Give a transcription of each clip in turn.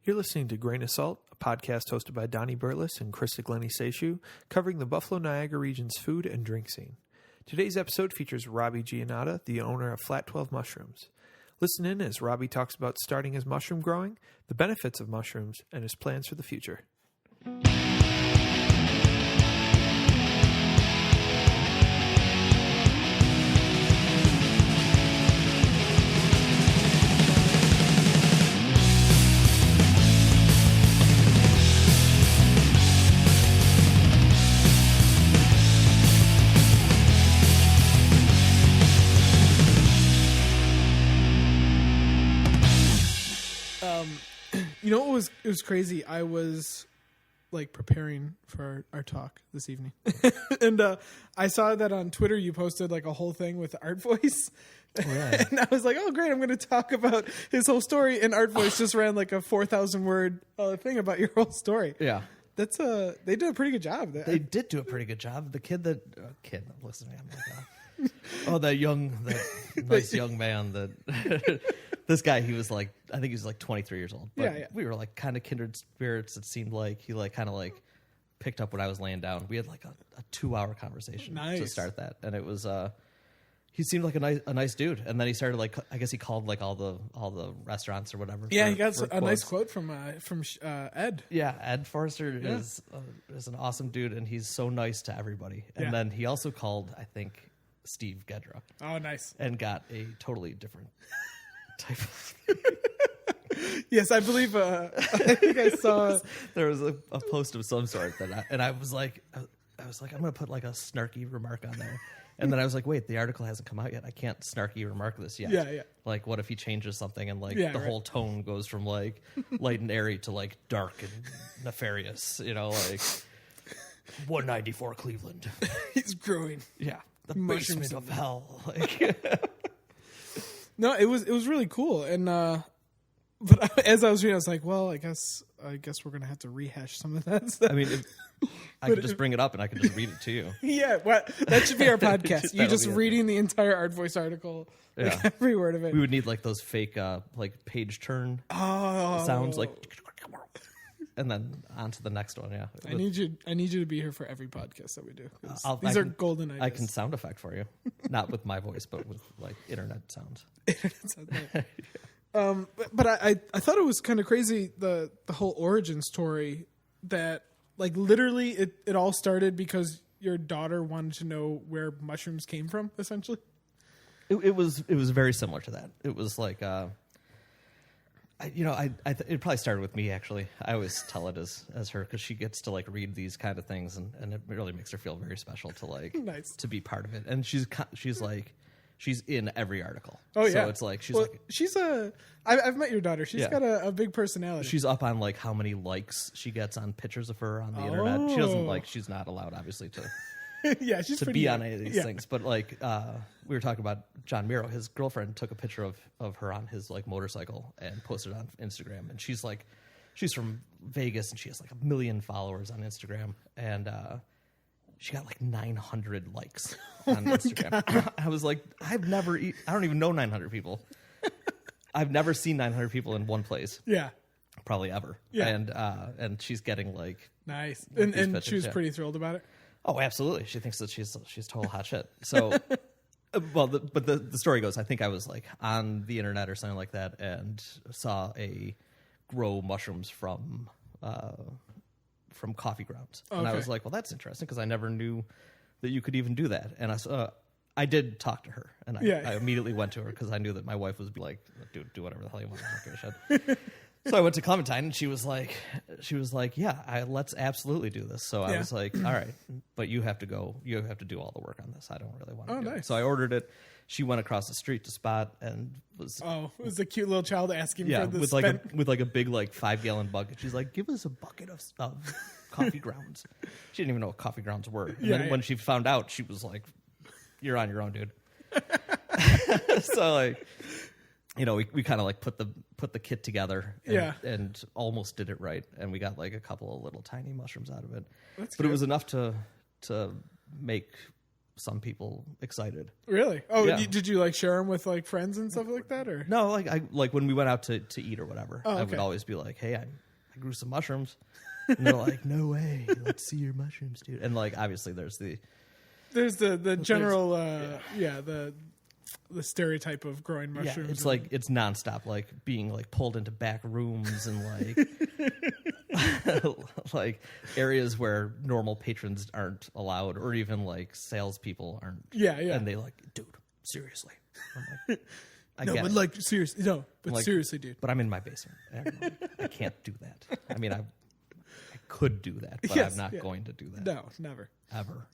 You're listening to Grain of Salt, a podcast hosted by Donnie Burles and Krista Glennie Seishu, covering the Buffalo Niagara region's food and drink scene. Today's episode features Robbie Gianadda, the owner of Flat 12 Mushrooms. Listen in as Robbie talks about starting his mushroom growing, the benefits of mushrooms, and his plans for the future. You know, it was crazy. I was like preparing for our talk this evening, and I saw that on Twitter you posted like a whole thing with Art Voice, and I was like, "Oh, great! I'm going to talk about his whole story." And Art Voice just ran like a 4,000 word thing about your whole story. Yeah, that's they did a pretty good job. They did do a pretty good job. The kid, listen to me. That nice young man that. This guy, I think he was like 23 years old. But yeah. We were like kind of kindred spirits. It seemed like he like kind of like picked up when I was laying down. We had like a 2-hour conversation to start that, and it was he seemed like a nice dude. And then he started like, I guess he called like all the restaurants or whatever. Yeah, he got a nice quote from Ed. Yeah, Ed Forrester is an awesome dude, and he's so nice to everybody. And then he also called, I think, Steve Gedra. Oh, nice. And got a totally different type of Yes, I believe I think I saw there was a post of some sort that I was like I'm gonna put like a snarky remark on there, and then I was like, wait, the article hasn't come out yet, I can't snarky remark this yet. Yeah. Like, what if he changes something and like the whole tone goes from like light and airy to like dark and nefarious, like 194 Cleveland. He's growing. Yeah, the basement of hell. Like. No, it was really cool, and but as I was reading, I was like, well, I guess we're gonna have to rehash some of that stuff. I mean, I could just bring it up and I could just read it to you. Yeah, that should be our podcast. You just reading the entire Art Voice article, like every word of it. We would need like those fake like page turn sounds, like, and then on to the next one. Yeah, I need you to be here for every podcast that we do. These are golden ideas. I can sound effect for you, not with my voice, but with like internet sounds. But I thought it was kind of crazy, the whole origin story, that like literally it all started because your daughter wanted to know where mushrooms came from, essentially. It was very similar to that. It was like it probably started with me, actually. I always tell it as her, because she gets to like read these kind of things, and it really makes her feel very special to like to be part of it. And she's in every article. Oh, yeah. So it's like I've met your daughter. She's got a big personality. She's up on like how many likes she gets on pictures of her on the internet. She doesn't she's not allowed, obviously, to she's to be on any of these things. But like we were talking about John Miro, his girlfriend took a picture of her on his like motorcycle and posted it on Instagram. And she's from Vegas, and she has like 1 million followers on Instagram, and she got like 900 likes on Instagram. I was like, I don't even know 900 people. I've never seen 900 people in one place. Yeah. Probably ever. Yeah. And she's getting like nice. And she was pretty thrilled about it. Oh, absolutely. She thinks that she's total hot shit. So, but the story goes, I think I was like on the internet or something like that and saw a grow mushrooms from coffee grounds. Okay. And I was like, well, that's interesting, because I never knew that you could even do that. And I did talk to her, and I immediately went to her because I knew that my wife was like, dude, do whatever the hell you want. I don't give a shit. So I went to Clementine, and she was like, yeah, let's absolutely do this. So I was like, all right, but you have to go. You have to do all the work on this. I don't really want to do it. So I ordered it. She went across the street to Spot and was... Oh, it was a cute little child asking for the with like a big like 5-gallon bucket. She's like, give us a bucket of coffee grounds. She didn't even know what coffee grounds were. And then when she found out, she was like, you're on your own, dude. So like... we kind of like put the kit together and almost did it right, and we got like a couple of little tiny mushrooms out of it. That's good. It was enough to make some people excited. Really? Oh, Yeah. did you like share them with like friends and stuff like that, or? No, like when we went out to eat or whatever, Oh, okay. I would always be like, "Hey, I grew some mushrooms," and they're like, "No way, let's see your mushrooms, dude." And like obviously there's the general the stereotype of growing mushrooms. It's like it's nonstop, like being like pulled into back rooms and like like areas where normal patrons aren't allowed, or even like salespeople aren't. Yeah. And they like, dude, seriously. I'm like, seriously, seriously, dude. But I'm in my basement. I can't do that. I mean, I could do that, but Yes, I'm not yeah. going to do that. No, never. Ever.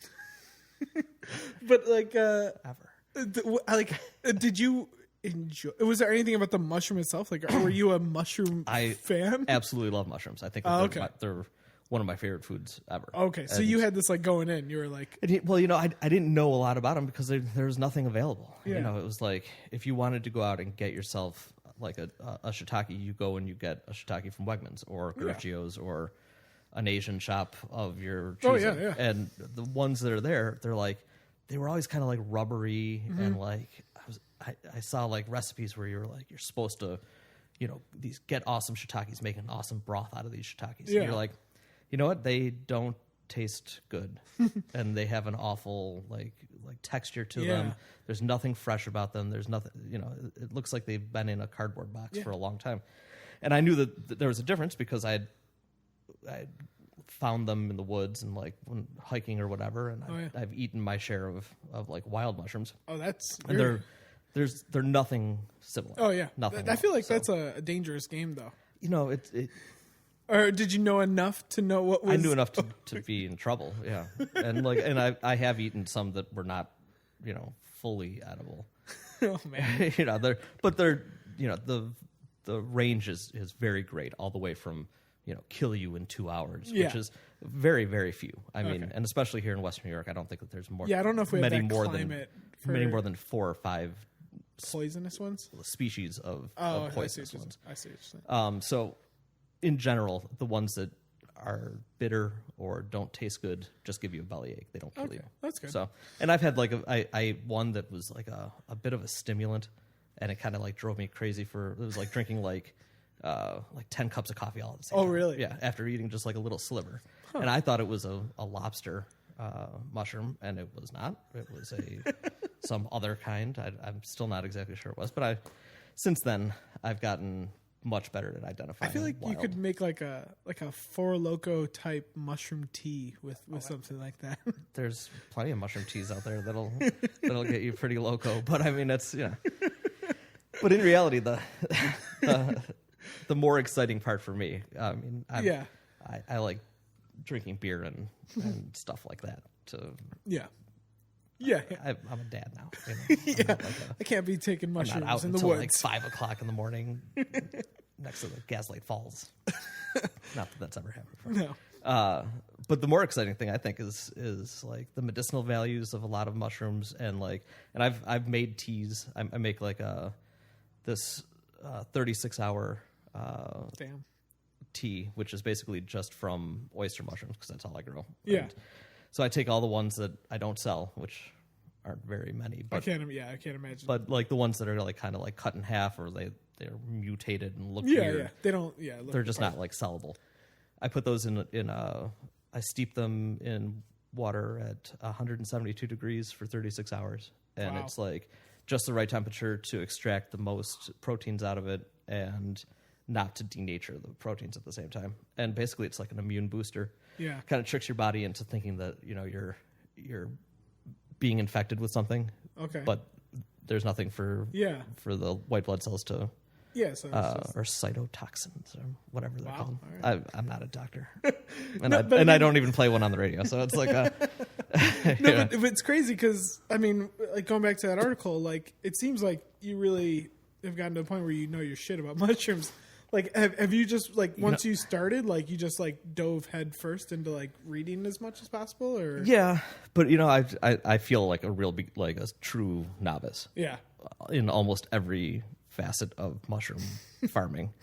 But like, Ever. Did you enjoy? Was there anything about the mushroom itself? Like, were you a mushroom fan? Absolutely love mushrooms. I think they're one of my favorite foods ever. Okay, so you had this like going in. You were like, well, I didn't know a lot about them because there was nothing available. Yeah. It was like if you wanted to go out and get yourself like a shiitake, you go and you get a shiitake from Wegmans or Garicchio's or an Asian shop of your choosing. Oh yeah. And the ones that are there, they're like, they were always kind of like rubbery and like I saw like recipes where you're supposed to, these get awesome shiitakes, make an awesome broth out of these shiitakes. Yeah. And you're like, you know what? They don't taste good, and they have an awful like texture to them. There's nothing fresh about them. There's nothing. It looks like they've been in a cardboard box for a long time. And I knew that there was a difference because I found them in the woods and like when hiking or whatever, and I've eaten my share of like wild mushrooms. Oh, that's and they're nothing similar. Oh yeah, nothing. I feel like that's a dangerous game though. It. Or did you know enough to know what was? I knew enough to be in trouble. Yeah, and I have eaten some that were not, fully edible. Oh man, they're the range is very great, all the way from kill you in 2 hours, which is very, very few. I mean, and especially here in Western New York, I don't think that there's more. Yeah, I don't know if we have many that more climate than many more than 4 or 5 poisonous ones. Species of poisonous ones. I see what you're saying. So, in general, the ones that are bitter or don't taste good just give you a bellyache. They don't kill you. That's good. So, and I've had like I one that was like a bit of a stimulant, and it kind of like drove me crazy it was like drinking like 10 cups of coffee all at the same time. Oh, really? Yeah, after eating just like a little sliver. And I thought it was a lobster mushroom, and it was not. It was some other kind. I'm still not exactly sure it was, but since then I've gotten much better at identifying. I feel like you could make like a Four Loko type mushroom tea with something like that. There's plenty of mushroom teas out there that'll get you pretty loco. But I mean, it's But in reality, the more exciting part for me, I mean, I like drinking beer and stuff like that. I'm a dad now. I can't be taking mushrooms I'm not out in the until woods. like 5:00 in the morning next to the Gaslight Falls. Not that that's ever happened before. No. But the more exciting thing I think is like the medicinal values of a lot of mushrooms, and I've made teas. I make like this 36-hour tea, which is basically just from oyster mushrooms because that's all I grow. Yeah. And so I take all the ones that I don't sell, which aren't very many. But, I can't imagine. But like the ones that are like kind of like cut in half, or they're mutated and look weird. weird. They don't. They're just not like sellable. I put those I steep them in water at 172 degrees for 36 hours, and it's like just the right temperature to extract the most proteins out of it and not to denature the proteins at the same time. And basically, it's like an immune booster. Yeah, kind of tricks your body into thinking that you're being infected with something. Okay, but there's nothing for the white blood cells to. Or cytotoxins or whatever they're called. Right. I'm not a doctor, and I don't even play one on the radio. So it's like, but it's crazy because I mean, like going back to that article, like it seems like you really have gotten to a point where you know your shit about mushrooms. Like, have you just like once you started, like you just like dove head first into like reading as much as possible, or but I feel like a real big, like a true novice. Yeah, in almost every facet of mushroom farming,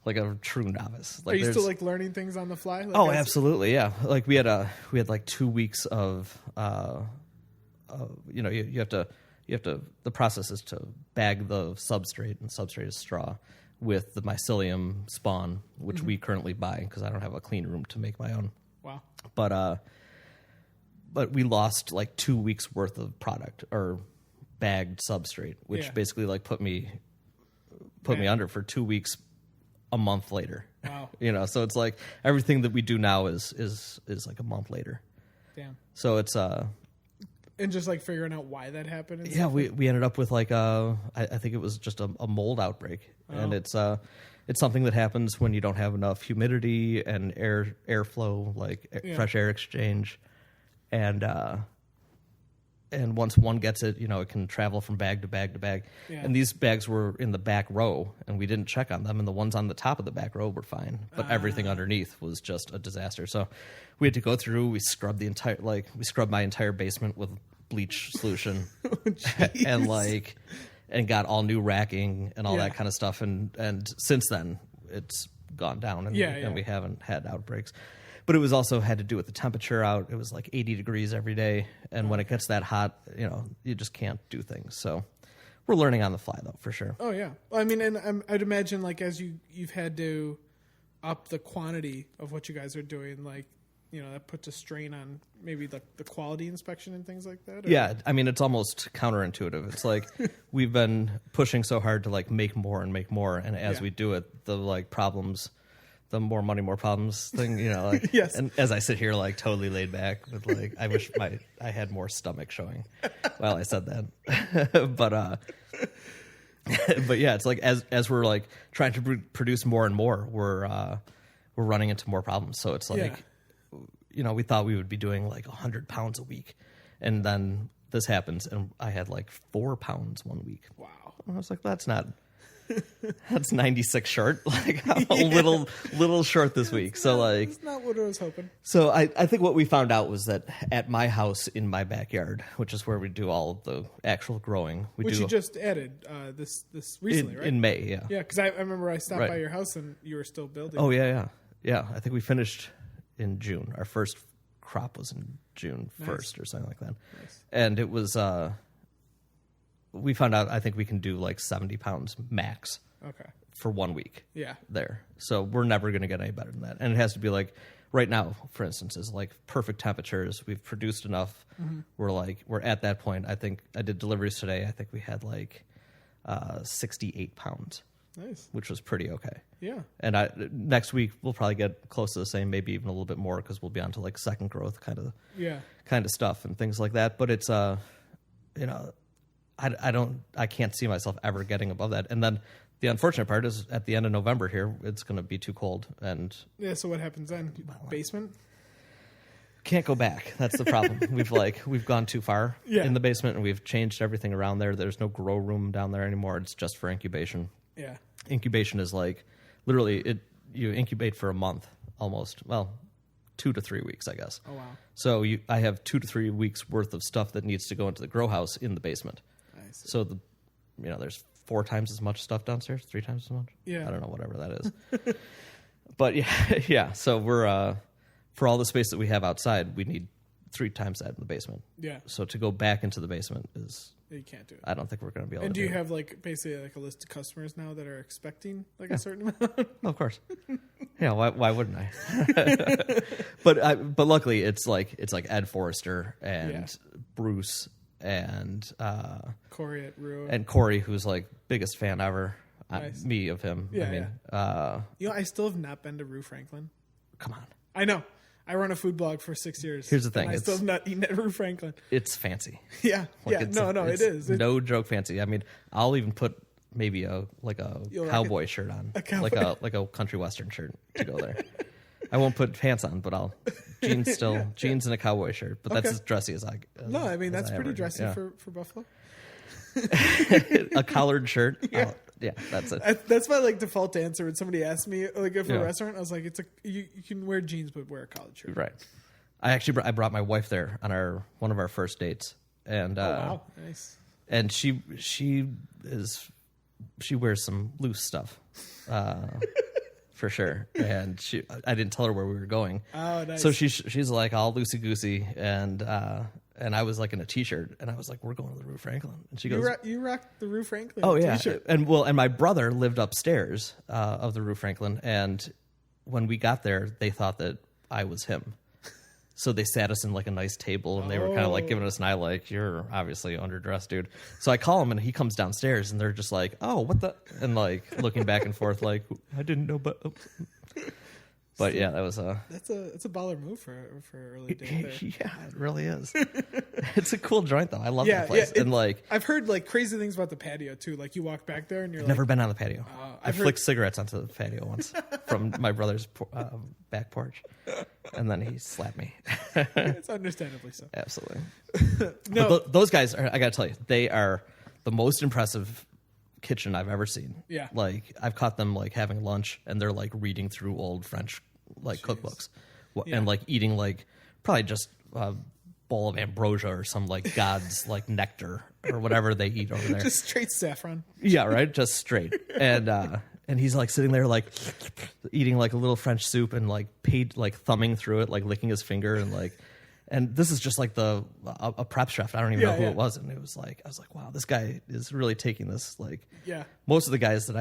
like a true novice. Like, are you still like learning things on the fly? Like, absolutely, yeah. Like we had like 2 weeks of you have to the process is to bag the substrate, and substrate is straw, with the mycelium spawn, which we currently buy because I don't have a clean room to make my own. Wow. But we lost like 2 weeks worth of product or bagged substrate, which basically like put me under for 2 weeks a month later. Wow. So it's like everything that we do now is like a month later. Damn. So it's and just like figuring out why that happened. And stuff. We ended up with like I think it was just a mold outbreak, and it's something that happens when you don't have enough humidity and airflow, like fresh air exchange, and once one gets it, it can travel from bag to bag to bag. Yeah. And these bags were in the back row, and we didn't check on them, and the ones on the top of the back row were fine, but everything underneath was just a disaster. So we had to go through. We scrubbed my entire basement with bleach solution, and got all new racking and all that kind of stuff. And since then, it's gone down, and we haven't had outbreaks. But it was also had to do with the temperature out. It was like 80 degrees every day. And when it gets that hot, you just can't do things. So we're learning on the fly, though, for sure. Oh, yeah. I mean, and I'd imagine, like, as you've had to up the quantity of what you guys are doing, like, that puts a strain on maybe the quality inspection and things like that? Or? Yeah. I mean, it's almost counterintuitive. It's like we've been pushing so hard to, like, make more and make more. And as we do it, the, like, problems... the more money, more problems thing, like, yes. And as I sit here, like, totally laid back with, like, I wish I had more stomach showing while I said that. But yeah, it's like, as we're like trying to produce more and more, we're running into more problems. So it's like, we thought we would be doing like 100 pounds a week. And then this happens, and I had like 4 pounds 1 week. Wow. And I was like, that's 96 short, like a little short this week. So like, that's not what I was hoping. So I think what we found out was that at my house in my backyard, which is where we do all of the actual growing, you just added this recently, right? In May, yeah. Yeah, because I remember I stopped by your house and you were still building. Oh yeah. I think we finished in June. Our first crop was in June 1st or something like that. Nice. And it was. We found out, I think we can do like 70 pounds max for 1 week there. So we're never going to get any better than that. And it has to be like right now, for instance, is like perfect temperatures. We've produced enough. Mm-hmm. We're at that point. I think I did deliveries today. I think we had like 68 pounds. Nice. Which was pretty okay. Yeah. And next week we'll probably get close to the same, maybe even a little bit more, because we'll be on to like second growth kind of stuff and things like that. But it's I can't see myself ever getting above that. And then the unfortunate part is at the end of November here, it's going to be too cold. And so what happens then? Basement? Can't go back. That's the problem. We've gone too far in the basement, and we've changed everything around there. There's no grow room down there anymore. It's just for incubation. Yeah. Incubation is like literally you incubate for a month almost. Well, 2 to 3 weeks, I guess. Oh, wow. So I have 2 to 3 weeks worth of stuff that needs to go into the grow house in the basement. So there's 4 times as much stuff downstairs, 3 times as much. Yeah, I don't know, whatever that is. But yeah. So we're for all the space that we have outside, we need 3 times that in the basement. Yeah. So to go back into the basement is you can't do it. I don't think we're going to be able. And to do you have like basically like a list of customers now that are expecting like a certain amount? Of course. Yeah. Why wouldn't I? But luckily it's like Ed Forrester and Bruce. And Corey at Rue. And Corey, who's like biggest fan ever. Nice. Me of him. Yeah, I mean, I still have not been to Rue Franklin. Come on. I know. I run a food blog for 6 years. Here's the thing. I still have not eaten at Rue Franklin. It's fancy. Yeah. It is. No joke fancy. I mean, I'll even put maybe a cowboy shirt on. Like a country western shirt to go there. I won't put pants on, but I'll jeans and a cowboy shirt. But that's as dressy as I. No, I mean that's pretty dressy for Buffalo. A collared shirt. Yeah, that's it. That's my default answer when somebody asks me if a restaurant. I was like, you can wear jeans but wear a collared shirt. Right. I brought my wife there on one of our first dates, and wow, nice. And she wears some loose stuff. For sure, and I didn't tell her where we were going. Oh, nice. So she's like all loosey goosey, and and I was like in a t-shirt, and I was like, we're going to the Rue Franklin. And she goes, you rocked the Rue Franklin t-shirt. And my brother lived upstairs of the Rue Franklin, and when we got there, they thought that I was him. So they sat us in like a nice table, and they were kind of like giving us an eye, like, you're obviously underdressed, dude. So I call him, and he comes downstairs, and they're just like, oh, what the, and like looking back and forth, like, I didn't know, but. But yeah, that was that's a baller move for early day there. Yeah, it really is. It's a cool joint though. I love that place. And like I've heard like crazy things about the patio too. Like you walk back there and you're never been on the patio. I flicked cigarettes onto the patio once from my brother's back porch, and then he slapped me. It's understandably so. Absolutely. No, but those guys are, I gotta tell you, they are the most impressive kitchen I've ever seen. Yeah. Like I've caught them like having lunch, and they're like reading through old French like cookbooks, and like eating like probably just a bowl of ambrosia or some like god's like nectar or whatever they eat over there. Just straight saffron. Yeah, right. Just straight. And he's like sitting there like eating like a little French soup and like thumbing through it, like licking his finger and like. And this is just like a prep chef. I don't even know who it was, and it was like I was like, wow, this guy is really taking this. Like, most of the guys that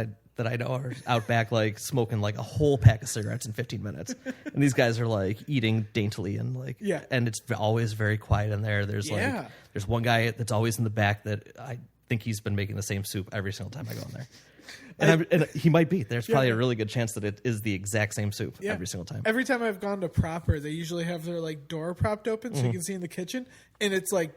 I know are out back like smoking like a whole pack of cigarettes in 15 minutes, and these guys are like eating daintily and like and it's always very quiet in there. There's like there's one guy that's always in the back that I think he's been making the same soup every single time I go in there. And he might be. There's probably a really good chance that it is the exact same soup every single time. Every time I've gone to Proper, they usually have their like door propped open so you can see in the kitchen, and it's like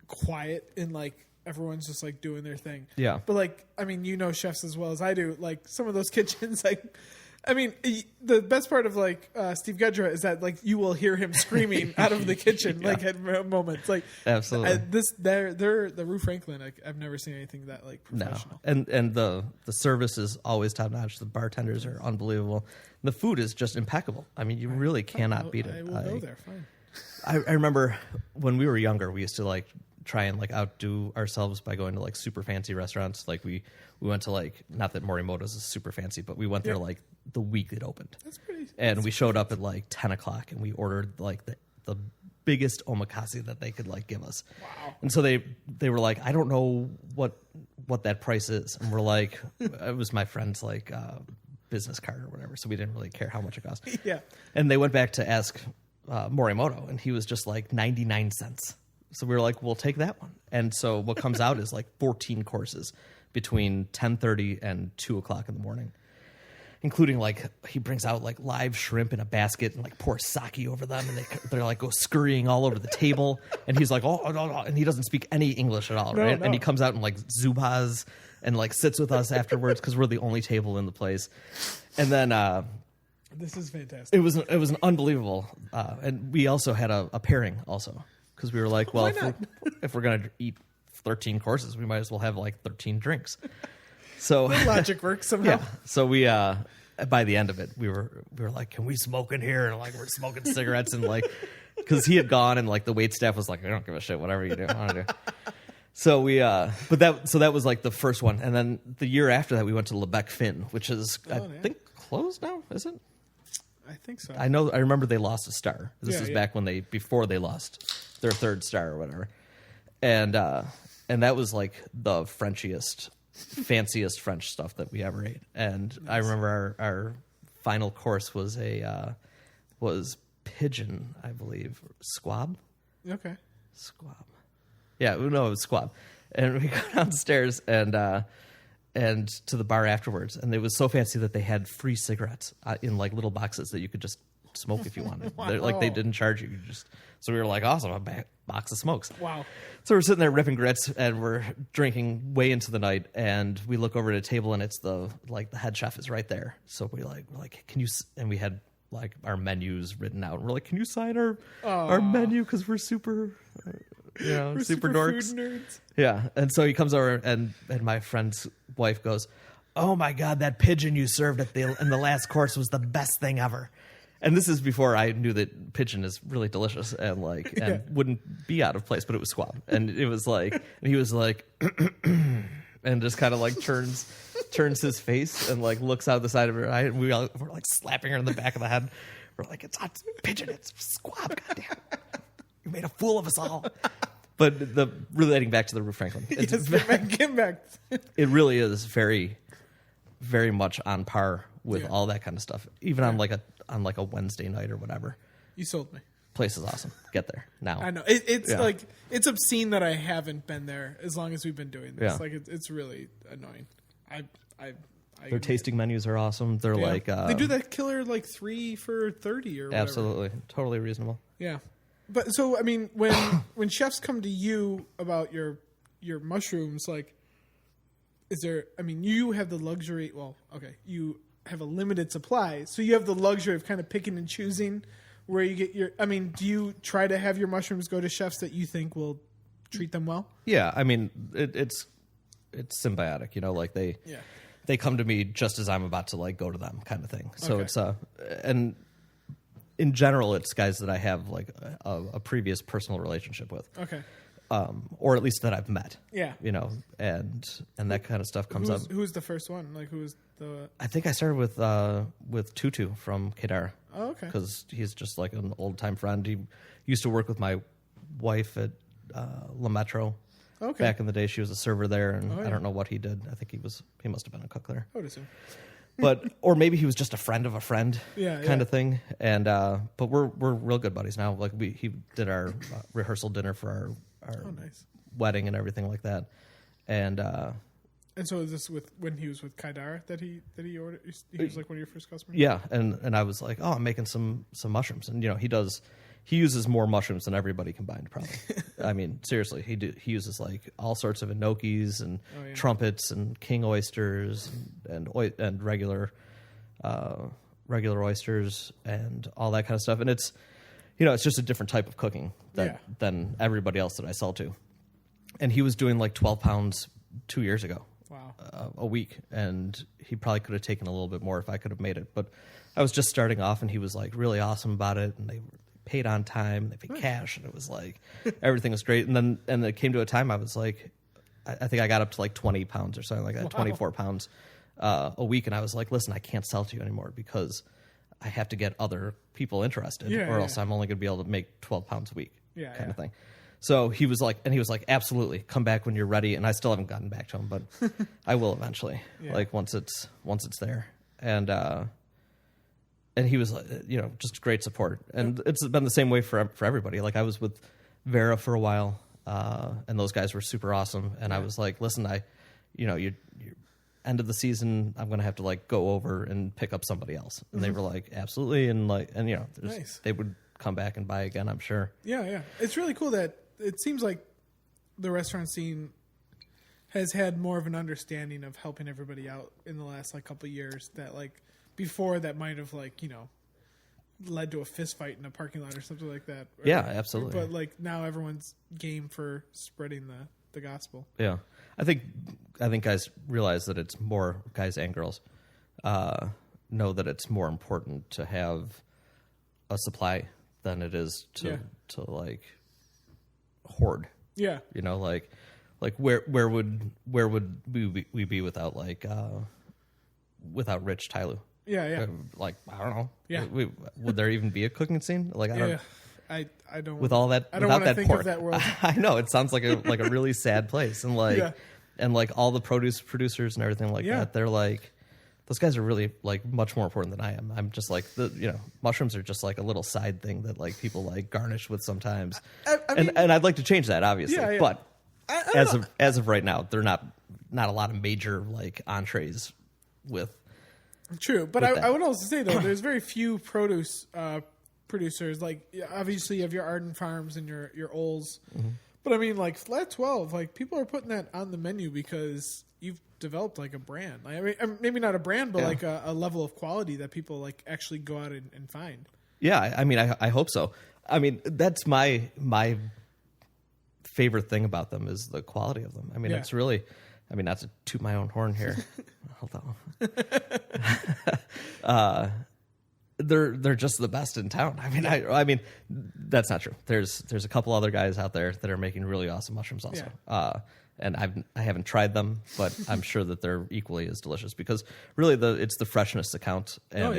quiet and like everyone's just like doing their thing. Yeah. But like, I mean, you know chefs as well as I do. Like some of those kitchens, like, I mean, the best part of like Steve Gudra is that like you will hear him screaming out of the kitchen like at moments. Like absolutely, they're the Rue Franklin. Like, I've never seen anything that like professional. No, and the service is always top notch. The bartenders are unbelievable. The food is just impeccable. I mean, you really cannot beat it. I will go there. Fine. I remember when we were younger, we used to like try and like outdo ourselves by going to like super fancy restaurants. Like we went to like, not that Morimoto's is super fancy, but we went there like the week it opened. That's pretty. And we showed up at like 10 o'clock and we ordered like the biggest omakase that they could like give us. Wow. And so they were like, I don't know what that price is. And we're like, it was my friend's like business card or whatever. So we didn't really care how much it cost. Yeah. And they went back to ask Morimoto, and he was just like 99 cents. So we were like, we'll take that one. And so what comes out is like 14 courses between 10:30 and 2 o'clock in the morning, including like he brings out like live shrimp in a basket and like pours sake over them, and they're like go scurrying all over the table. And he's like, oh, and he doesn't speak any English at all, right? No. And he comes out in like zubas and like sits with us afterwards because we're the only table in the place. And then this is fantastic. It was an unbelievable, and we also had a pairing also. Because we were like, well, if we're going to eat 13 courses, we might as well have like 13 drinks. So the logic works somehow. Yeah. So we, by the end of it, we were like, can we smoke in here? And like, we're smoking cigarettes and like, because he had gone and like the wait staff was like, I don't give a shit, whatever you do, I want to do. So we, but that was like the first one. And then the year after that, we went to Lebec Finn, which is, I think, closed now, is it? I think so. I remember they lost a star. This is back when before they lost their third star or whatever. And that was like the Frenchiest, fanciest French stuff that we ever ate. And nice. I remember our final course was was pigeon, I believe. Squab? Okay. Squab. Yeah, no, it was squab. And we go downstairs and to the bar afterwards, and it was so fancy that they had free cigarettes in like little boxes that you could just smoke if you wanted. Wow. Like they didn't charge you. So we were like, awesome, a box of smokes. Wow. So we're sitting there ripping grits, and we're drinking way into the night, and we look over at a table, and it's the head chef is right there. So we're like, can you? And we had like our menus written out. And we're like, can you sign our menu because we're super. We're super dorks. Food nerds. Yeah. And so he comes over and my friend's wife goes, oh my God, that pigeon you served in the last course was the best thing ever. And this is before I knew that pigeon is really delicious and wouldn't be out of place, but it was squab. And it was like, and he was like, and just kind of like turns his face and like looks out the side of her eye. And we're like slapping her in the back of the head. We're like, it's not pigeon, it's squab. Goddamn. You made a fool of us all. But relating back to the Rue Franklin, it's get back. It really is very, very much on par with all that kind of stuff. Even on like a Wednesday night or whatever. You sold me. Place is awesome. Get there now. I know it's like it's obscene that I haven't been there as long as we've been doing this. Yeah. Like it's really annoying. Their tasting menus are awesome. They're like they do that killer like 3 for $30 or whatever. Absolutely, totally reasonable. Yeah, but so I mean, when chefs come to you about your mushrooms, like, is there? I mean, you have the luxury. Well, okay, you have a limited supply, so you have the luxury of kind of picking and choosing where you get your. I mean, do you try to have your mushrooms go to chefs that you think will treat them well? Yeah, I mean, it's symbiotic. You know, like they come to me just as I'm about to like go to them, kind of thing. So it's and in general, it's guys that I have like a previous personal relationship with. Okay. Or at least that I've met. Yeah. You know, and that kind of stuff comes up. Who's the first one? Like, who's the? I think I started with Tutu from Kedara. Oh, okay. Because he's just like an old time friend. He used to work with my wife at La Metro. Okay. Back in the day, she was a server there, and I don't know what he did. I think he must have been a cook there. I would assume. Or maybe he was just a friend of a friend, kind of thing. And but we're real good buddies now. Like he did our rehearsal dinner for our wedding and everything like that. And so is this when he was with Kaidara that he ordered? He was like one of your first customers. Yeah, and I was like, oh, I'm making some mushrooms, and you know he uses more mushrooms than everybody combined, probably. I mean, seriously, he uses like all sorts of enokis and trumpets and king oysters and regular oysters and all that kind of stuff. And it's it's just a different type of cooking than everybody else that I sell to. And he was doing like 12 pounds 2 years ago. Wow. A week, and he probably could have taken a little bit more if I could have made it. But I was just starting off, and he was like really awesome about it, and they paid on time, they paid cash, and it was like everything was great. And it came to a time I was like, I think I got up to like 20 pounds or something like that, 24 pounds a week, and I was like, listen, I can't sell to you anymore because I have to get other people interested, or else I'm only going to be able to make 12 pounds a week, kind of thing. So he was like, absolutely, come back when you're ready. And I still haven't gotten back to him, but I will eventually, like once it's there. And he was, just great support. And it's been the same way for everybody. Like I was with Vera for a while, and those guys were super awesome. And I was like, listen, you're end of the season, I'm going to have to like go over and pick up somebody else. And they were like, absolutely. And they would come back and buy again, I'm sure. Yeah. It's really cool that it seems like the restaurant scene has had more of an understanding of helping everybody out in the last like couple of years that like before that might have like, led to a fist fight in a parking lot or something like that. Yeah, absolutely. But like now everyone's game for spreading the gospel. Yeah. I think guys realize that it's more, guys and girls know that it's more important to have a supply than it is to like hoard. Yeah. Like where would we be without like without Rich Tyloo? Yeah. Like I don't know. Yeah. Would there even be a cooking scene? Like I don't. I don't. With all that, I don't want to think pork. of that world. I know it sounds like a really sad place, and like and like all the produce producers and everything like that. They're like, those guys are really like much more important than I am. I'm just like mushrooms are just like a little side thing that like people like garnish with sometimes. I mean, and I'd like to change that obviously, but as of right now, they're not a lot of major like entrees with. True, but I would also say though, there's very few produce producers. Like obviously, you have your Arden Farms and your Oles, but I mean, like Flat 12, like people are putting that on the menu because you've developed like a brand. Like, I mean, maybe not a brand, but like a level of quality that people like actually go out and find. Yeah, I mean, I hope so. I mean, that's my favorite thing about them is the quality of them. I mean, it's really. I mean, not to toot my own horn here. Hold on. They're just the best in town. I mean, I mean, that's not true. There's a couple other guys out there that are making really awesome mushrooms also. And I haven't tried them, but I'm sure that they're equally as delicious because really it's the freshness that counts, and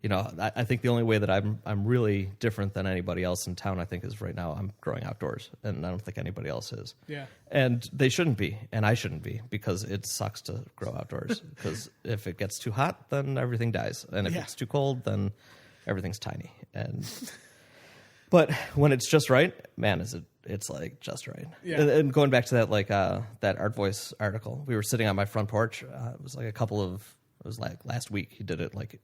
I think the only way that I'm really different than anybody else in town, I think, is right now I'm growing outdoors, and I don't think anybody else is. Yeah. And they shouldn't be, and I shouldn't be, because it sucks to grow outdoors. Because if it gets too hot, then everything dies, and if it's too cold, then everything's tiny. But when it's just right, man, it's like just right. Yeah. And going back to that, like that Art Voice article, we were sitting on my front porch. It was like last week. He did it like.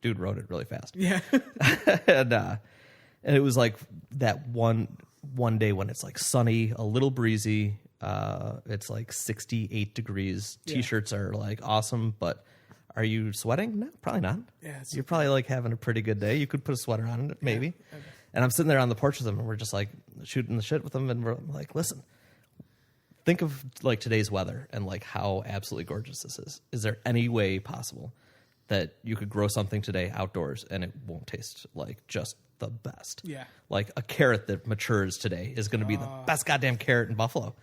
Dude wrote it really fast. Yeah. and it was like that one day when it's like sunny, a little breezy. It's like 68 degrees. Yeah. T-shirts are like awesome, but are you sweating? No, probably not. Yeah, You're probably like having a pretty good day. You could put a sweater on, maybe. Yeah. Okay. And I'm sitting there on the porch with him, and we're just like shooting the shit with him, and we're like, listen, think of like today's weather and like how absolutely gorgeous this is. Is there any way possible that you could grow something today outdoors and it won't taste like just the best? Yeah. Like a carrot that matures today is going to be the best goddamn carrot in Buffalo.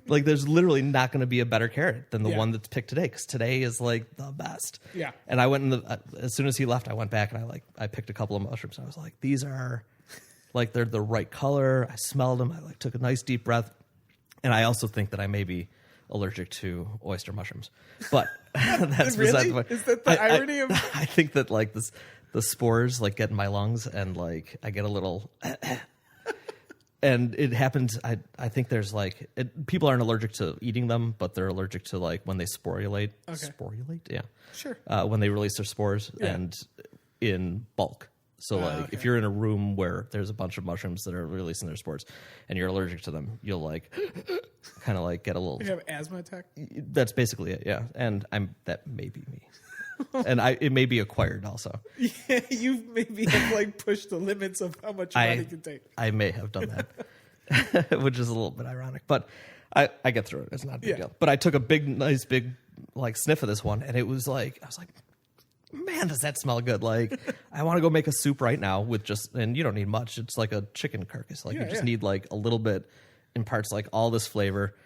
Like there's literally not going to be a better carrot than the one that's picked today, because today is like the best. Yeah. And I went as soon as he left, I went back and I picked a couple of mushrooms. And I was like, these are like, they're the right color. I smelled them. I like took a nice deep breath. And I also think that I may be allergic to oyster mushrooms, but that's really? beside the point. Is that the irony of? I think that like the spores like get in my lungs, and like I get a little, and it happens. I think there's like people aren't allergic to eating them, but they're allergic to like when they sporulate. Okay. Sporulate, yeah, Sure. when they release their spores and in bulk. So like if you're in a room where there's a bunch of mushrooms that are releasing their spores and you're allergic to them, you'll like kind of like get a little. You have asthma attack. That's basically it, yeah. And that may be me, and it may be acquired also. Yeah, you maybe have like pushed the limits of how much your body can take. I may have done that, which is a little bit ironic, but I get through it. It's not a big deal. But I took a nice big like sniff of this one, and it was like I was like, man, does that smell good? Like, I want to go make a soup right now with and you don't need much. It's like a chicken carcass. Like you just need like a little bit, imparts like all this flavor.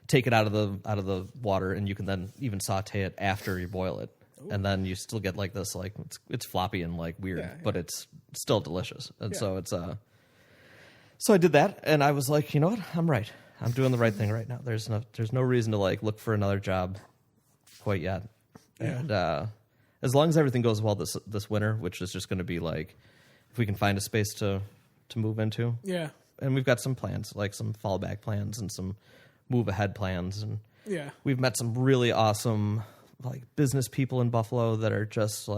Take it out of the water, and you can then even saute it after you boil it. Ooh. And then you still get like this, like it's floppy and like weird, but it's still delicious. And so it's so I did that, and I was like, you know what? I'm right. I'm doing the right thing right now. There's no reason to like look for another job quite yet. Yeah. And as long as everything goes well this winter, which is just going to be like, if we can find a space to move into. Yeah. And we've got some plans, like some fallback plans and some move ahead plans. And we've met some really awesome like business people in Buffalo that are just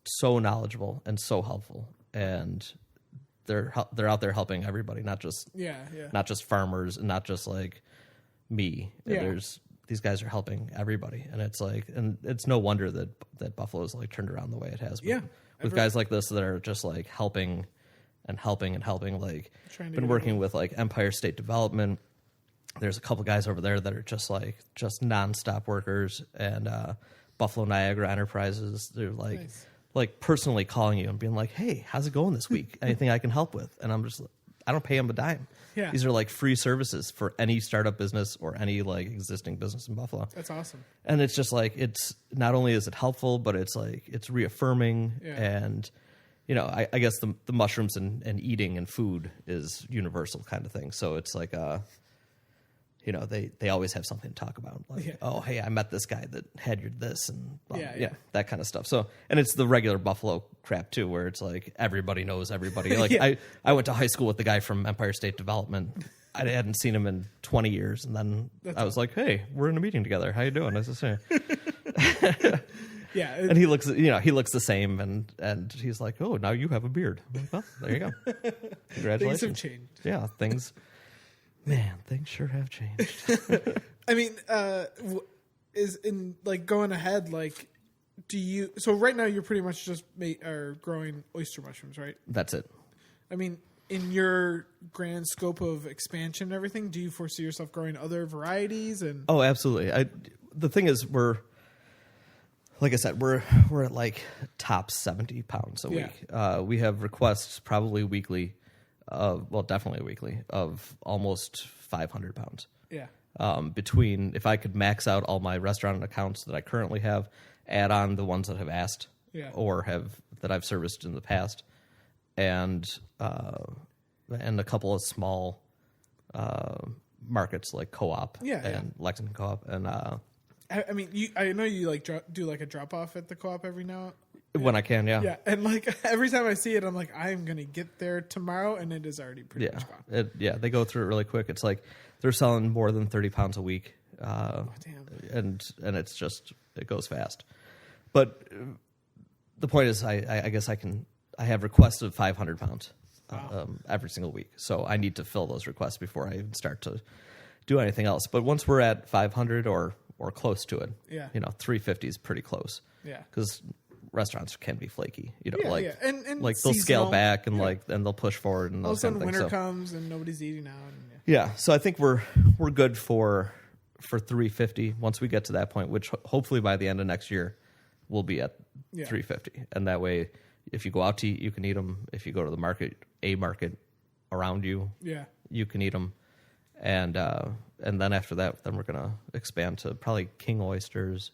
so knowledgeable and so helpful. And they're out there helping everybody, not just farmers and not just like me. Yeah. These guys are helping everybody, and it's like, and it's no wonder that Buffalo's like turned around the way it has. With guys like this that are just like helping. Like, been working with like Empire State Development. There's a couple guys over there that are just nonstop workers, and Buffalo Niagara Enterprises. They're like like personally calling you and being like, "Hey, how's it going this week? Anything I can help with?" And I'm just, I don't pay them a dime. Yeah. These are like free services for any startup business or any like existing business in Buffalo. That's awesome. And it's just like, it's not only is it helpful, but it's like, it's reaffirming. And, you know, I guess the mushrooms and eating and food is universal kind of thing. So it's like, you know, they always have something to talk about. Like, oh, hey, I met this guy that had this and that kind of stuff. So, and it's the regular Buffalo crap too, where it's like everybody knows everybody. Like I went to high school with the guy from Empire State Development. I hadn't seen him in 20 years. And then I was like, hey, we're in a meeting together. How you doing? Nice to see you. Yeah. And he looks the same. And he's like, oh, now you have a beard. I'm like, well, there you go. Congratulations. Things have changed. Yeah. Man, things sure have changed. I mean, is in like going ahead, like, so right now you're pretty much just growing oyster mushrooms, right? That's it. I mean, in your grand scope of expansion and everything, do you foresee yourself growing other varieties? And oh, absolutely. The thing is, like I said, we're at like top 70 pounds a week. We have requests probably weekly. Definitely weekly, of almost 500 pounds. Yeah. Between, if I could max out all my restaurant accounts that I currently have, add on the ones that have asked, or that I've serviced in the past, and a couple of small markets like Co-op and Lexington Co-op, and I mean, I know you like do like a drop off at the Co-op every now. When I can, yeah. Yeah, and like every time I see it, I'm like, I'm going to get there tomorrow, and it is already pretty much gone. They go through it really quick. It's like they're selling more than 30 pounds a week. Damn. And it's just, it goes fast. But the point is, I guess I have requests of 500 pounds every single week. So I need to fill those requests before I even start to do anything else. But once we're at 500 or close to it, 350 is pretty close. Yeah. Because restaurants can be flaky, And like seasonal. they'll scale back and and they'll push forward and all of a those kind sudden of things. Winter comes and nobody's eating out. So I think we're good for 350 once we get to that point, which hopefully by the end of next year we'll be at 350, and that way if you go out to eat, you can eat them. If you go to the market around you, you can eat them, and then after that, then we're gonna expand to probably king oysters,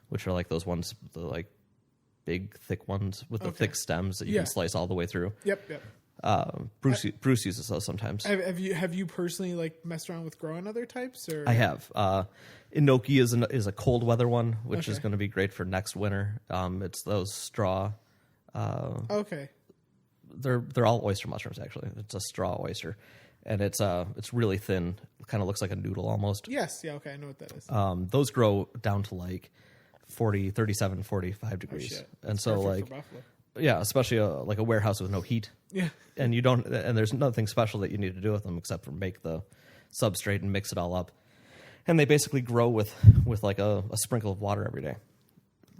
which are like those ones, the like big thick ones with the thick stems that you can slice all the way through. Yep. Bruce uses those sometimes. Have you personally like messed around with growing other types? Or I have. Enoki is a cold weather one, which is going to be great for next winter. It's those straw. They're all oyster mushrooms actually. It's a straw oyster, and it's really thin. It kind of looks like a noodle almost. Yes. Yeah. Okay. I know what that is. Those grow down to like 37, 45 degrees, and so like. Yeah, especially like a warehouse with no heat. Yeah, and there's nothing special that you need to do with them except for make the substrate and mix it all up. And they basically grow with like a sprinkle of water every day.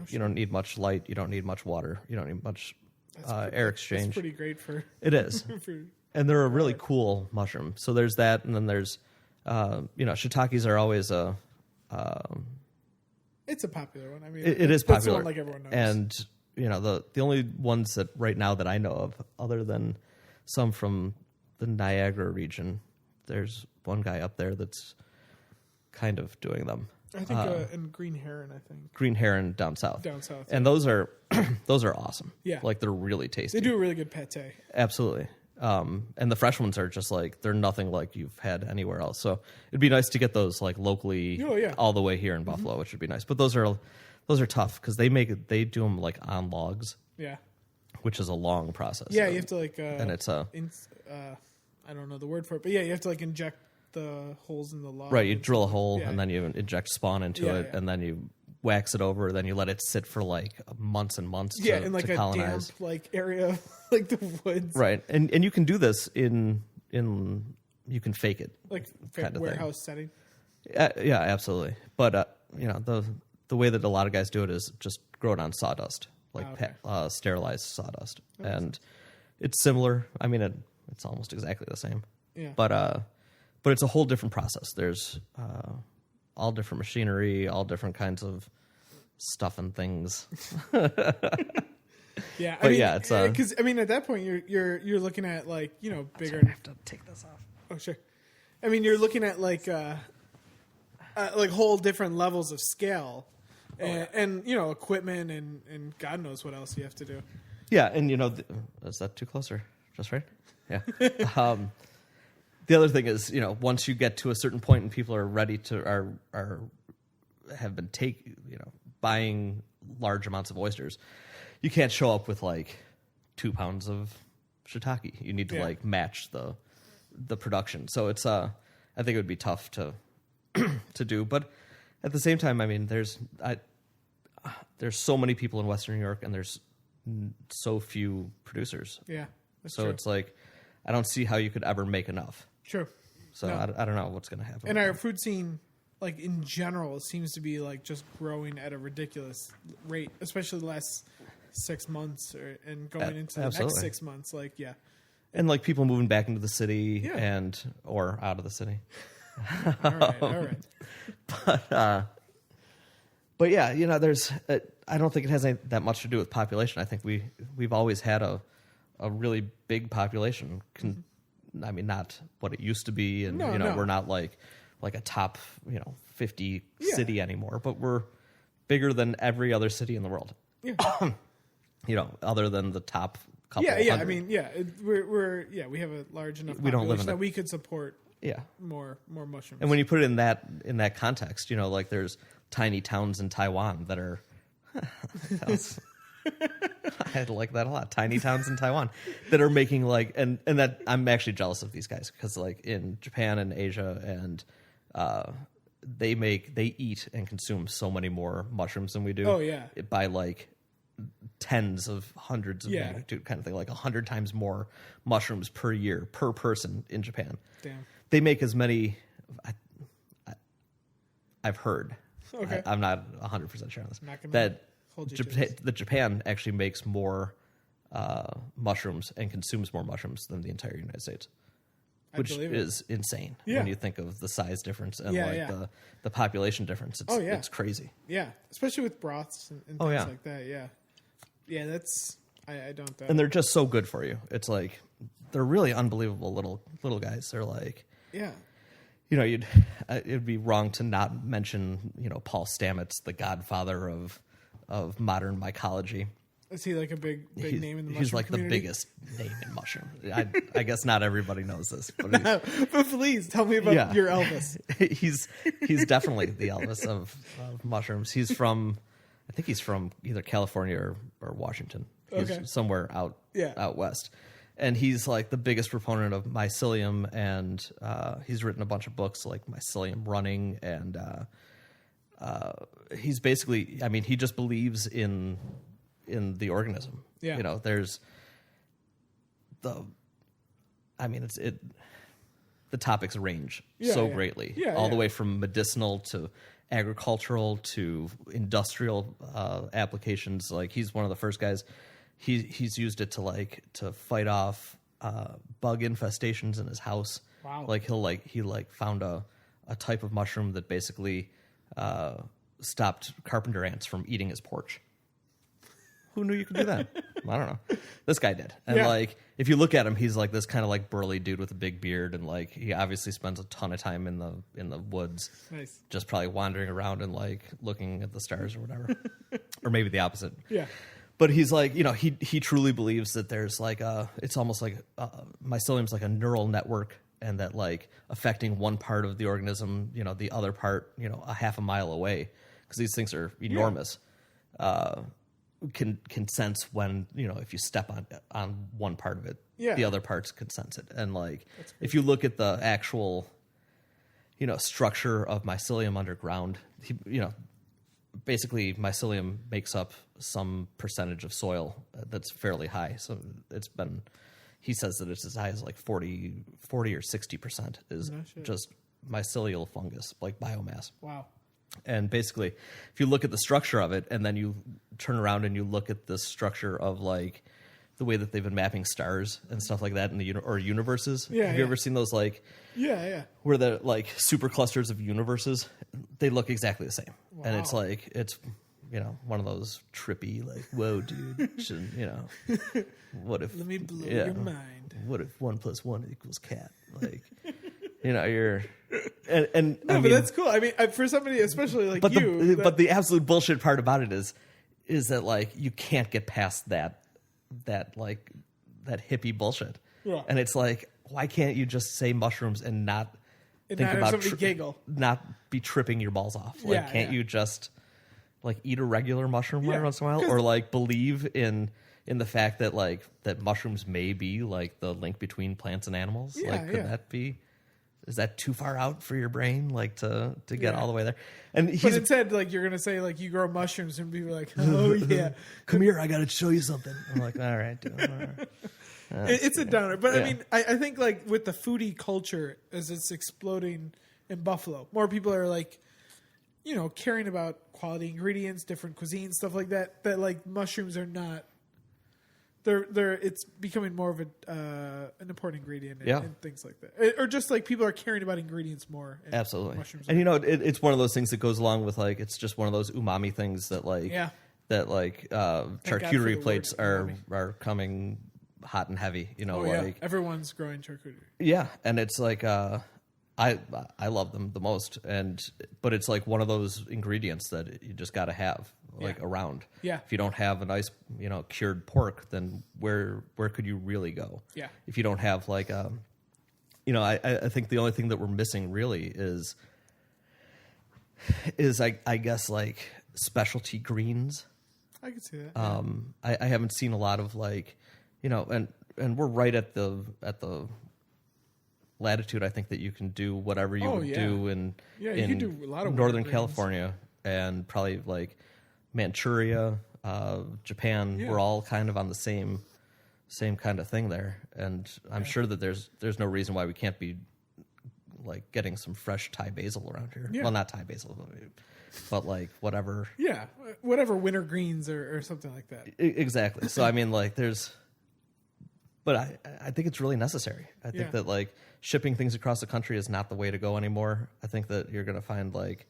You don't need much light. You don't need much water. You don't need much air exchange. That's pretty great for it is. And they're a really cool mushroom. So there's that, and then there's shiitakes are always it's a popular one. I mean, it is popular. That's the one like everyone knows. And the only ones that right now that I know of, other than some from the Niagara region, there's one guy up there that's kind of doing them. I think and Green Heron, I think. Green Heron down south. Down south. And those are awesome. Yeah. Like they're really tasty. They do a really good pate. Absolutely. And the fresh ones are just like, they're nothing like you've had anywhere else. So it'd be nice to get those like locally all the way here in Buffalo, which would be nice. But those are tough because they do them like on logs. Yeah. Which is a long process. Yeah, you have to like, and it's I don't know the word for it, but yeah, you have to like inject the holes in the log. Right, you drill a hole and then you inject spawn into it, and then you wax it over, then you let it sit for like months and months in like to colonize. Damp like area, like the woods. Right, and you can do this in you can fake it, like kind of warehouse setting. Yeah, absolutely. But the way that a lot of guys do it is just grow it on sawdust, like sterilized sawdust, and it's similar. I mean, it's almost exactly the same. Yeah. But it's a whole different process. There's all different machinery, all different kinds of stuff and things. Yeah, but it's because I mean at that point you're looking at like bigger. I have to take this off. Oh sure. I mean you're looking at like whole different levels of scale, and equipment and God knows what else you have to do. Yeah, and is that too close or just right? Yeah. The other thing is, once you get to a certain point and people are ready to have been buying large amounts of oysters, you can't show up with like 2 pounds of shiitake. You need to like match the production. So it's I think it would be tough to do, but at the same time, I mean, there's so many people in Western New York and there's so few producers. Yeah. So true. it's like I don't see how you could ever make enough. True. So no. I don't know what's going to happen. And our food scene, like in general, seems to be like just growing at a ridiculous rate, especially the last 6 months and going into the next 6 months. Like, yeah. And like people moving back into the city or out of the city. All right. But yeah, there's. I don't think it has that much to do with population. I think we've always had a really big population. I mean, not what it used to be, and we're not like a top 50 city anymore, but we're bigger than every other city in the world. Yeah. other than the top couple. Yeah. I hundred. mean, we have a large enough We don't live population in that we could support Yeah. more mushrooms. And when you put it in that context, like there's tiny towns in Taiwan that are I like that a lot. Tiny towns in Taiwan that are making and that I'm actually jealous of these guys because in Japan and Asia and they eat and consume so many more mushrooms than we do. Oh yeah. By tens of hundreds of magnitude kind of thing, 100 times more mushrooms per year per person in Japan. Damn. They make as many. I've heard. Okay. I'm not 100% sure on this. Not gonna That hold you to this. Japan actually makes more mushrooms and consumes more mushrooms than the entire United States, which is insane when you think of the size difference and the population difference. It's crazy. Yeah, especially with broths and things like that. Yeah. That's I don't. And they're just so good for you. It's they're really unbelievable little guys. They're it'd be wrong to not mention Paul Stamets, the godfather of modern mycology. Is he a big name in the mushroom He's community? the biggest name in mushroom. I guess not everybody knows this, but but please tell me about your Elvis. he's definitely the Elvis of mushrooms. I think he's from either California or Washington. He's somewhere out west. And he's the biggest proponent of mycelium, and he's written a bunch of books like Mycelium Running, and he's basically, he just believes in the organism. Yeah. There's the topics range greatly, all the way from medicinal to agricultural to industrial applications. He's one of the first guys. He's used it to fight off bug infestations in his house. Wow. He found a type of mushroom that basically stopped carpenter ants from eating his porch. Who knew you could do that? I don't know. This guy did. And if you look at him, he's this kind of burly dude with a big beard, and he obviously spends a ton of time in the woods. Nice. Just probably wandering around and looking at the stars or whatever. Or maybe the opposite. Yeah. But he's he truly believes that there's it's almost mycelium's a neural network, and that affecting one part of the organism, the other part, a half a mile away, because these things are enormous, can sense when, if you step on one part of it, the other parts can sense it. And if you look at the actual, structure of mycelium underground, basically mycelium makes up some percentage of soil that's fairly high. So he says that it's as high as 40 or 60% is just mycelial fungus, biomass. Wow. And basically, if you look at the structure of it, and then you turn around and you look at the structure of the way that they've been mapping stars and stuff like that in the or universes. Have you ever seen those where the super clusters of universes? They look exactly the same. Wow. And it's it's one of those trippy whoa dude, what if let me blow your mind. What if 1 + 1 = cat? You're and no, but that's cool. For somebody especially you. But the absolute bullshit part about it is that you can't get past that hippie bullshit. Yeah. And it's why can't you just say mushrooms and not think about giggle, not be tripping your balls off? Can't you just eat a regular mushroom every once in a while, or believe in the fact that that mushrooms may be the link between plants and animals? Could that be? Is that too far out for your brain, to get all the way there? And but instead, you're gonna say you grow mushrooms, and people are oh yeah, come here, I gotta show you something. I'm all right, dude. All right. It's a downer, but I think with the foodie culture as it's exploding in Buffalo, more people are caring about quality ingredients, different cuisines, stuff like that. That mushrooms are not. It's becoming more of an important ingredient and things like that, or just people are caring about ingredients more. Absolutely, mushrooms and it's one of those things that goes along with it's just one of those umami things that charcuterie plates are coming hot and heavy. Everyone's growing charcuterie. Yeah, and it's I love them the most, but it's one of those ingredients that you just got to have. like around. Yeah. If you don't have a nice, cured pork, then where could you really go? Yeah. If you don't have like, I think the only thing that we're missing really is I guess like specialty greens. I can see that. I haven't seen a lot of like, and we're right at the latitude. I think that you can do whatever you would do in you can do a lot of Northern greens. California and probably like Manchuria, Japan. We're all kind of on the same kind of thing there, and I'm sure that there's no reason why we can't be like getting some fresh Thai basil around here. Yeah. Well, not Thai basil, but like whatever. Yeah, whatever winter greens or something like that. Exactly. So I mean, like but I think it's really necessary. I think that like shipping things across the country is not the way to go anymore. I think that you're going to find like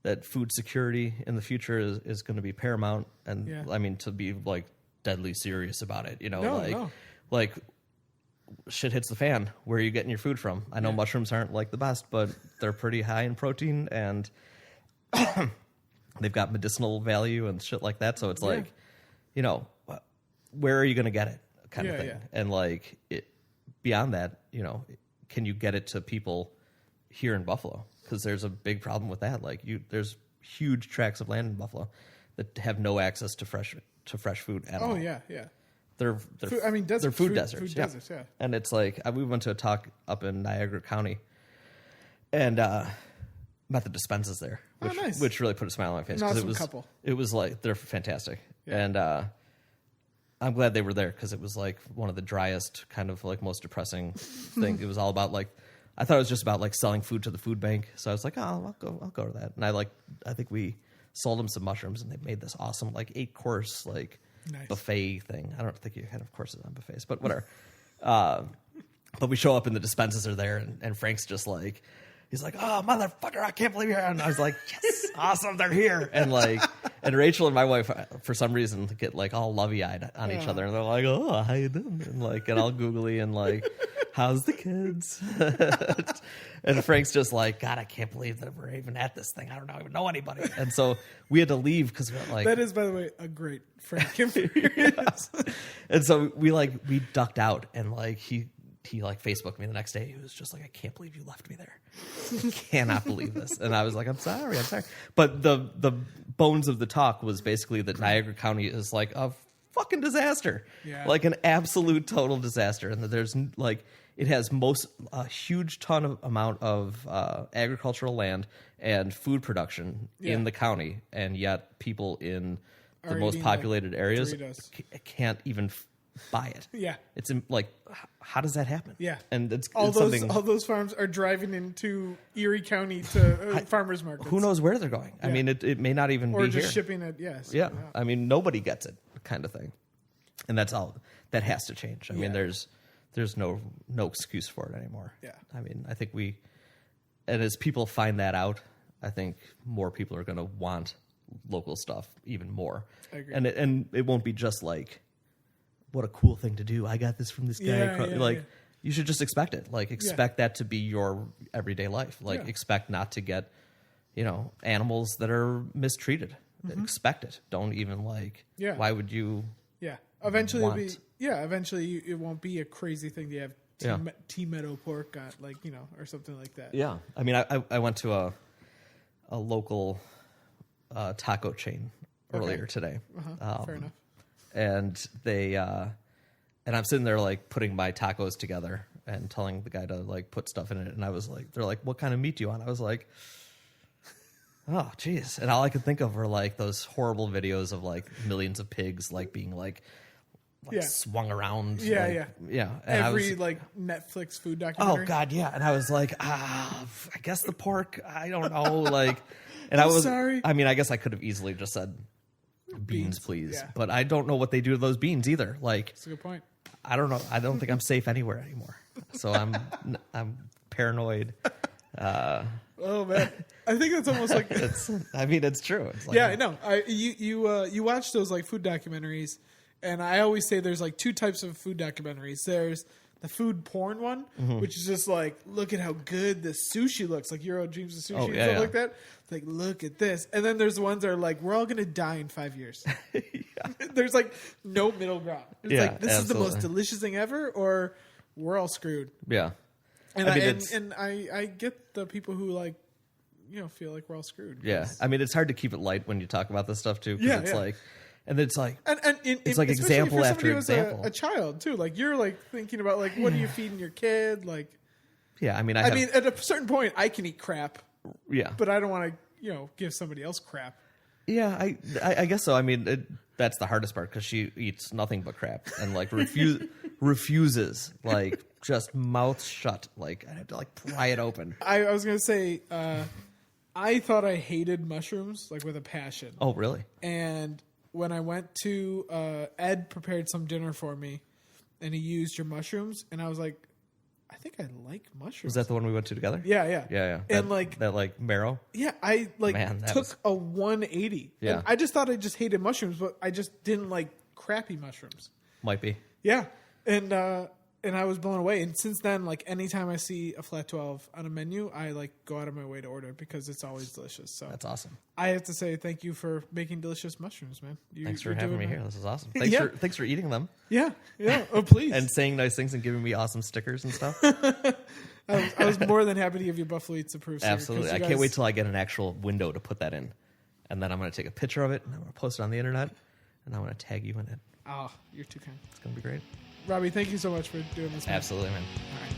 that food security in the future is going to be paramount. And I mean, to be like deadly serious about it, like shit hits the fan. Where are you getting your food from? I know mushrooms aren't like the best, but they're pretty high in protein and they've got medicinal value and shit like that. So it's like, where are you going to get it? Kind of thing. Yeah. And like beyond that, can you get it to people here in Buffalo? Because there's a big problem with that. Like there's huge tracts of land in Buffalo that have no access to fresh food at all. Oh yeah. They're food, I mean, they're food deserts. Food deserts, yeah. And it's like we went to a talk up in Niagara County, and met the dispensers there, which really put a smile on my face because it was like they're fantastic, and I'm glad they were there because it was like one of the driest, kind of like most depressing thing. It was all about like, I thought it was just about like selling food to the food bank. So I was like, I'll go to that. And I think we sold them some mushrooms and they made this awesome like 8-course like buffet thing. I don't think you had courses on buffets, but whatever. But we show up and the dispensers are there and Frank's just like, he's like, oh, motherfucker, I can't believe you're here. And I was like, yes, awesome, they're here. And like, and Rachel and my wife, for some reason, get like all lovey-eyed on each other. And they're like, oh, how you doing? And like, get all googly and like, how's the kids? And Frank's just like, God, I can't believe that we're even at this thing. I don't even know anybody. And so we had to leave because we're like. That is, by the way, a great Frank experience. And so we ducked out and like he like Facebooked me the next day. He was just like, I can't believe you left me there. I cannot believe this. And I was like, I'm sorry. But the bones of the talk was basically that Niagara County is like a fucking disaster. Yeah. Like an absolute total disaster. And that there's like, it has a huge amount of agricultural land and food production in the county. And yet people in the most populated areas can't even buy it. Yeah. It's like, how does that happen? Yeah. And it's all those farms are driving into Erie County to farmers markets. Who knows where they're going? Yeah. I mean, it may not even be here. Or just shipping it, yes. Yeah. I mean, nobody gets it kind of thing. And that's all. That has to change. I mean, there's no excuse for it anymore. Yeah. I mean, I think and as people find that out, I think more people are going to want local stuff even more. I agree. And it won't be just like, what a cool thing to do. I got this from this guy. You should just expect it. Like, expect that to be your everyday life. Like, expect not to get, animals that are mistreated. Mm-hmm. Expect it. Don't even why would you? Yeah. Eventually it won't be a crazy thing to have T Meadow pork or something like that. Yeah. I mean, I went to a local taco chain earlier today. Fair enough. And they and I'm sitting there like putting my tacos together and telling the guy to like put stuff in it, and I was like, they're like, what kind of meat do you want? I was like, oh geez. And all I could think of were like those horrible videos of like millions of pigs like being like swung around. Yeah. And every Netflix food documentary. Oh God, yeah. And I was like, I guess the pork, I don't know, like. And I was sorry. I mean, I guess I could have easily just said beans, please. Yeah. But I don't know what they do to those beans either. Like, that's a good point. I don't know. I don't think I'm safe anywhere anymore. So I'm paranoid. Oh man, I think that's almost like it's true. It's I know. You watch those like food documentaries, and I always say there's like two types of food documentaries. There's the food porn one, which is just like, look at how good the sushi looks, like Euro Dreams of Sushi and stuff like that. It's like, look at this. And then there's the ones that are like, we're all going to die in 5 years. There's like no middle ground. It's like, this is the most delicious thing ever, or we're all screwed. Yeah. And I get the people who like, feel like we're all screwed. Yeah. I mean, it's hard to keep it light when you talk about this stuff too. Because it's like, and it's like, it's like example after example. A child too. Like you're like thinking about like, what are you feeding your kid? Like, yeah. I mean, at a certain point, I can eat crap. Yeah. But I don't want to, give somebody else crap. Yeah, I guess so. I mean, that's the hardest part because she eats nothing but crap and like refuses, like just mouth shut. Like I have to like pry it open. I was gonna say, I thought I hated mushrooms like with a passion. Oh, really? And when I went to Ed prepared some dinner for me, and he used your mushrooms, and I was like, I think I like mushrooms. Was that the one we went to together? Yeah. And that marrow. Yeah, I took a 180. Yeah, and I just thought I just hated mushrooms, but I just didn't like crappy mushrooms. Might be. Yeah, and I was blown away. And since then, like anytime I see a flat 12 on a menu, I like go out of my way to order because it's always delicious. So that's awesome. I have to say thank you for making delicious mushrooms, man. Thanks for having me here. This is awesome. Thanks for eating them. Yeah. Oh, please. And saying nice things and giving me awesome stickers and stuff. I was more than happy to give you Buffalo Eats Approved. Absolutely. I can't wait till I get an actual window to put that in, and then I'm going to take a picture of it and I'm going to post it on the internet, and I'm going to tag you in it. Oh, you're too kind. It's going to be great. Robbie, thank you so much for doing this, man. Absolutely, man. All right.